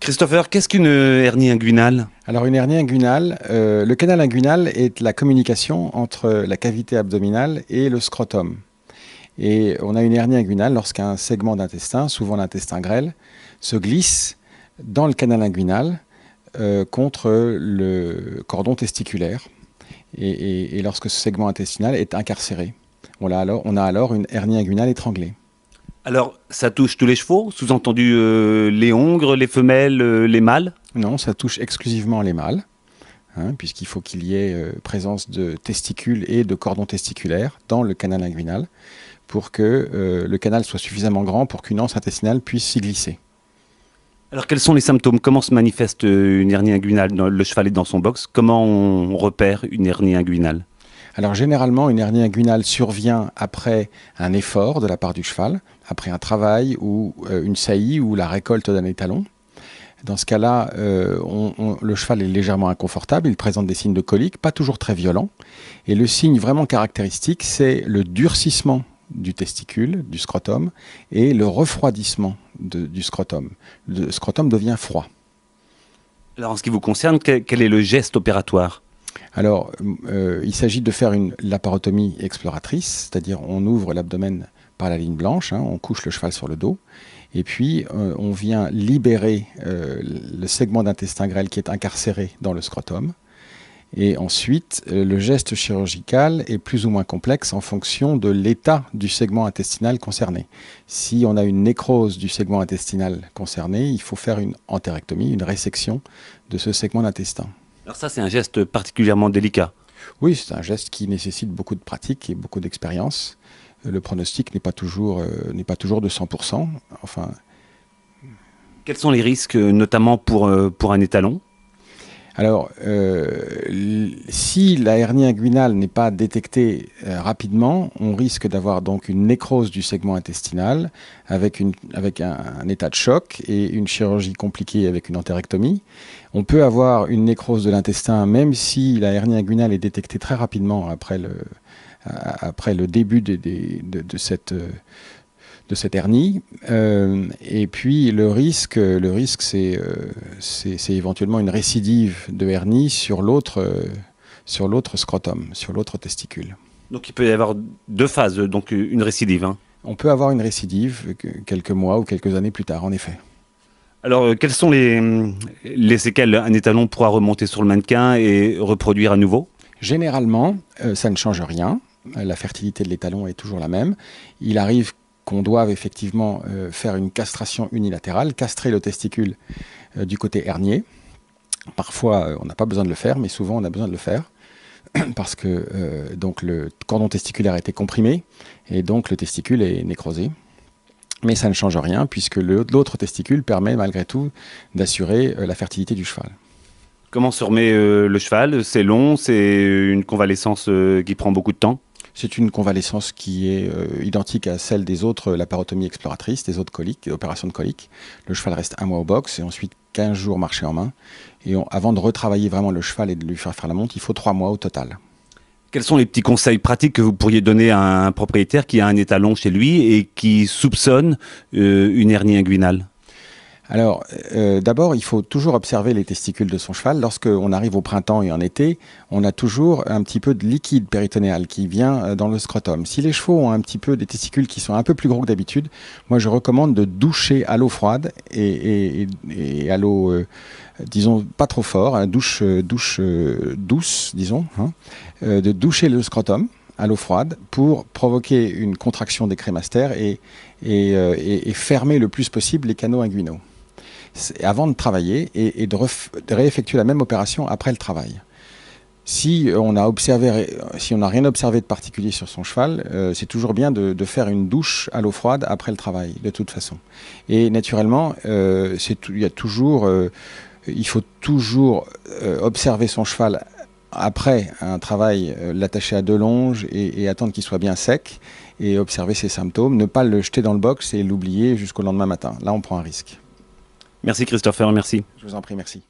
Christopher, qu'est-ce qu'une hernie inguinale? Alors une hernie inguinale, le canal inguinal est la communication entre la cavité abdominale et le scrotum. Et on a une hernie inguinale lorsqu'un segment d'intestin, souvent l'intestin grêle, se glisse dans le canal inguinal contre le cordon testiculaire. Et lorsque ce segment intestinal est incarcéré, on a alors une hernie inguinale étranglée. Alors, ça touche tous les chevaux, sous-entendu les hongres, les femelles, les mâles? Non, ça touche exclusivement les mâles, puisqu'il faut qu'il y ait présence de testicules et de cordon testiculaire dans le canal inguinal pour que le canal soit suffisamment grand pour qu'une anse intestinale puisse s'y glisser. Alors, quels sont les symptômes? Comment se manifeste une hernie inguinale? Le cheval est dans son box. Comment on repère une hernie inguinale? Alors généralement, une hernie inguinale survient après un effort de la part du cheval, après un travail ou une saillie ou la récolte d'un étalon. Dans ce cas-là, le cheval est légèrement inconfortable, il présente des signes de colique, pas toujours très violents. Et le signe vraiment caractéristique, c'est le durcissement du testicule, du scrotum, et le refroidissement du scrotum. Le scrotum devient froid. Alors, en ce qui vous concerne, quel est le geste opératoire? Alors, il s'agit de faire une laparotomie exploratrice, c'est-à-dire on ouvre l'abdomen par la ligne blanche, on couche le cheval sur le dos, et puis on vient libérer le segment d'intestin grêle qui est incarcéré dans le scrotum. Et ensuite, le geste chirurgical est plus ou moins complexe en fonction de l'état du segment intestinal concerné. Si on a une nécrose du segment intestinal concerné, il faut faire une entérectomie, une résection de ce segment d'intestin. Alors ça, c'est un geste particulièrement délicat. Oui, c'est un geste qui nécessite beaucoup de pratique et beaucoup d'expérience. Le pronostic n'est pas toujours de 100%. Enfin, Quels sont les risques, notamment pour un étalon? alors, si la hernie inguinale n'est pas détectée rapidement, on risque d'avoir donc une nécrose du segment intestinal avec un état de choc et une chirurgie compliquée avec une entérectomie. On peut avoir une nécrose de l'intestin même si la hernie inguinale est détectée très rapidement après le début de cette hernie. Et puis le risque c'est éventuellement une récidive de hernie sur l'autre scrotum, sur l'autre testicule. Donc il peut y avoir deux phases, donc une récidive. On peut avoir une récidive quelques mois ou quelques années plus tard, en effet. Alors, quelles sont les séquelles? Un étalon pourra remonter sur le mannequin et reproduire à nouveau? Généralement, ça ne change rien. La fertilité de l'étalon est toujours la même. Il arrive qu'on doive effectivement faire une castration unilatérale, castrer le testicule du côté hernier. Parfois, on n'a pas besoin de le faire, mais souvent, on a besoin de le faire parce que donc le cordon testiculaire a été comprimé et donc le testicule est nécrosé. Mais ça ne change rien puisque l'autre testicule permet malgré tout d'assurer la fertilité du cheval. Comment se remet le cheval? C'est long, c'est une convalescence qui prend beaucoup de temps? C'est une convalescence qui est identique à celle des autres laparotomies exploratrices, des autres coliques, des opérations de coliques. Le cheval reste 1 mois au box et ensuite 15 jours marché en main. Et avant de retravailler vraiment le cheval et de lui faire la monte, il faut 3 mois au total. Quels sont les petits conseils pratiques que vous pourriez donner à un propriétaire qui a un étalon chez lui et qui soupçonne une hernie inguinale? Alors, d'abord, il faut toujours observer les testicules de son cheval. Lorsqu'on arrive au printemps et en été, on a toujours un petit peu de liquide péritonéal qui vient dans le scrotum. Si les chevaux ont un petit peu des testicules qui sont un peu plus gros que d'habitude, moi je recommande de doucher à l'eau froide et à l'eau, disons, pas trop fort, douche douce, disons, de doucher le scrotum à l'eau froide pour provoquer une contraction des crémastères et fermer le plus possible les canaux inguinaux avant de travailler et de réeffectuer la même opération après le travail. Si on n'a rien observé de particulier sur son cheval, c'est toujours bien de faire une douche à l'eau froide après le travail, de toute façon. Et naturellement, il faut toujours observer son cheval après un travail, l'attacher à 2 longes et attendre qu'il soit bien sec et observer ses symptômes, ne pas le jeter dans le box et l'oublier jusqu'au lendemain matin. Là, on prend un risque. Merci Christopher, merci. Je vous en prie, merci.